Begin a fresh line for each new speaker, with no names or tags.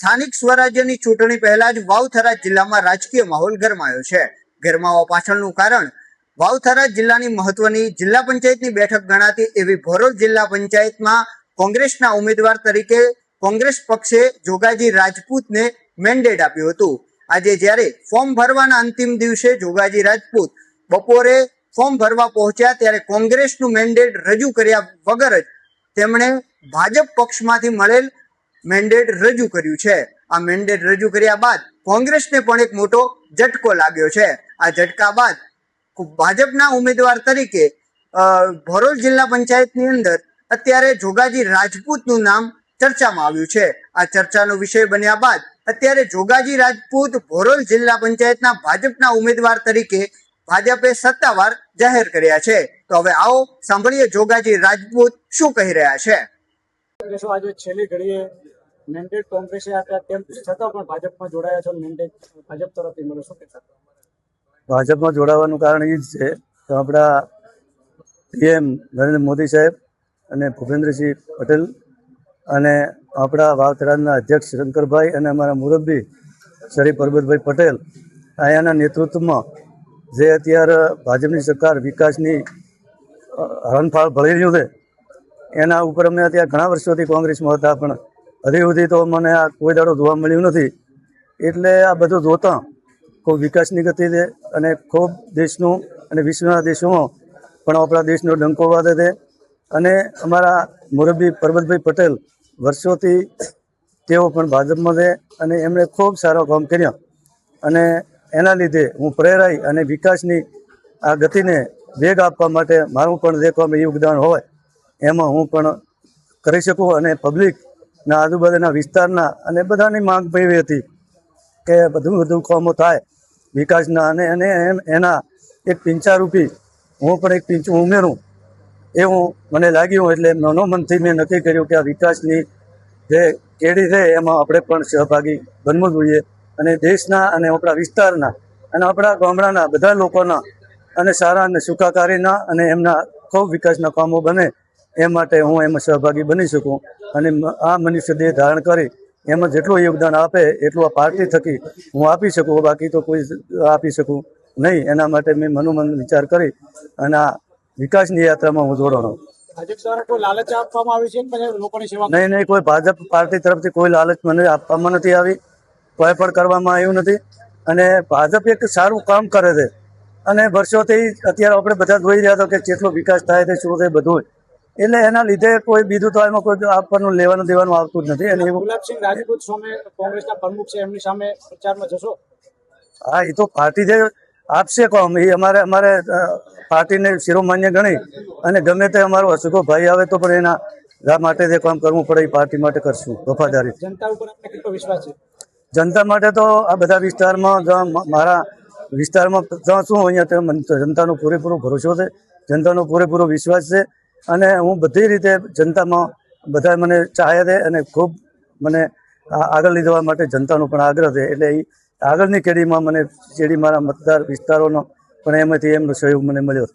સ્થાનિક સ્વરાજ્યની ચૂંટણી પહેલા જ વાવથરા જિલ્લામાં રાજકીય માહોલ ગરમાયો છે। ગરમાવા પાછળનું કારણ વાવથરા જિલ્લાની મહત્વની જિલ્લા પંચાયતની બેઠક ગણાતી એવી ભોરોલ જિલ્લા પંચાયતમાં કોંગ્રેસના ઉમેદવાર તરીકે કોંગ્રેસ પક્ષે જોગાજી રાજપૂતને મેન્ડેટ આપ્યું હતું। આજે જ્યારે ફોર્મ ભરવાના અંતિમ દિવસે જોગાજી રાજપૂત બપોરે ફોર્મ ભરવા પહોંચ્યા ત્યારે કોંગ્રેસનું મેન્ડેટ રજૂ કર્યા વગર જ તેમણે ભાજપ પક્ષમાંથી મળેલ મેન્ડેટ રજૂ કર્યું છે। આ મેન્ડેટ રજૂ કર્યા બાદ કોંગ્રેસને પણ એક મોટો ઝટકો લાગ્યો છે। આ ઝટકા બાદ ભાજપના ઉમેદવાર તરીકે ભોરોલ જિલ્લા પંચાયતની અંદર અત્યારે જોગાજી રાજપૂતનું નામ ચર્ચામાં આવ્યું છે। આ ચર્ચાનો વિષય બન્યા બાદ અત્યારે જોગાજી રાજપૂત ભોરોલ જિલ્લા પંચાયતના ભાજપના ઉમેદવાર તરીકે ભાજપે સત્તાવાર જાહેર કર્યા છે। તો હવે આવો સાંભળીએ જોગાજી રાજપૂત શું કહી રહ્યા છે।
આજે છેલ્લી ઘડીએ મેન્ડેટ કોંગ્રેસે આપ્યા તેમ છતાં પણ ભાજપમાં જોડાયા છો, મેન્ડેટ ભાજપ તરફથી મળે, શું કહેતા?
ભાજપમાં જોડાવાનું કારણ એ જ છે કે આપણા પીએમ નરેન્દ્ર મોદી સાહેબ અને ભૂપેન્દ્રસિંહ પટેલ અને આપણા વાવથરાના અધ્યક્ષ શંકરભાઈ અને અમારા મુરબ્બી શ્રી પરબતભાઈ પટેલ અહીંયાના નેતૃત્વમાં જે અત્યારે ભાજપની સરકાર વિકાસની હરણફાળ ભળી રહ્યું છે એના ઉપર અમે અત્યારે ઘણા વર્ષોથી કોંગ્રેસમાં હતા, પણ હજી સુધી તો મને આ કોઈ દાડો જોવા મળ્યું નથી। એટલે આ બધું જોતાં ખૂબ વિકાસની ગતિ છે અને ખૂબ દેશનું અને વિશ્વના દેશોમાં પણ આપણા દેશનો ડંકો વાગે છે। અને અમારા મુરબ્બી પરબતભાઈ પટેલ વર્ષોથી તેઓ પણ ભાજપમાં છે અને એમણે ખૂબ સારા કામ કર્યા અને એના લીધે હું પ્રેરાઈ અને વિકાસની આ ગતિને વેગ આપવા માટે મારું પણ જે કામ યોગદાન હોય એમાં હું પણ કરી શકું। અને પબ્લિકના આજુબાજુના વિસ્તારના અને બધાની માંગ એવી હતી કે બધું કામો થાય વિકાસના અને એના એક પિંચારૂપી હું પણ એક પિંચું ઉમેરું એવું મને લાગ્યું। એટલે મનોમનથી મેં નક્કી કર્યું કે આ વિકાસની જે કેડી છે એમાં આપણે પણ સહભાગી બનવું જોઈએ અને દેશના અને આપણા વિસ્તારના અને આપણા ગામડાના બધા લોકોના અને સારા અને સુખાકારીના અને એમના ખૂબ વિકાસના કામો બને એ માટે હું એમાં સહભાગી બની શકું અને આ મનુષ્ય દેહ ધારણ કરી એમાં જેટલું યોગદાન આપે એટલું આ પાર્ટી થકી હું આપી શકું, બાકી તો કોઈ આપી શકું નહીં। એના માટે મેં મનોમન વિચાર કરી અને આ વિકાસની યાત્રામાં હું જોડાણો।
ભાજપ દ્વારા કોઈ લાલચ આપવામાં આવી છે લોકોની સેવા?
નહીં, કોઈ ભાજપ પાર્ટી તરફથી કોઈ લાલચ મને આપવામાં નથી આવી, કોઈ પણ કરવામાં આવ્યું નથી। અને ભાજપ એક સારું કામ કરે છે અને વર્ષોથી અત્યારે આપણે બધા જોઈ રહ્યા હતા કે કેટલો વિકાસ થાય છે, શું છે બધું, એટલે એના લીધે કોઈ બીજું તો એમાં કોઈ આપવાનું લેવાનું દેવાનું આવતું જ નથી। અને
ગુલાબસિંહ રાજપૂત સામે કોંગ્રેસના પ્રમુખ છે, એમની સામે પ્રચારમાં જશો?
હા, એ તો પાર્ટી જે આપશે કામ એ અમારે પાર્ટીને શિરોમાન્ય ગણી અને ગમે તે અમારો અસુખો ભાઈ આવે તો પણ એના માટે જે કામ કરવું પડે એ પાર્ટી માટે કરશું વફાદારી।
જનતા ઉપર આપણે કેટલો વિશ્વાસ છે?
જનતા માટે તો આ બધા વિસ્તારમાં મારા વિસ્તારમાં જ્યાં શું અહીંયા જનતાનો પૂરેપૂરો ભરોસો છે, જનતાનો પૂરેપૂરો વિશ્વાસ છે અને હું બધી રીતે જનતામાં બધા મને ચાહે છે અને ખૂબ મને આગળ લઈ જવા માટે જનતાનો પણ આગ્રહ છે। એટલે એ આગળની કેડીમાં મને મારા મતદાર વિસ્તારોનો પણ એમાંથી એમનો સહયોગ મને મળ્યો।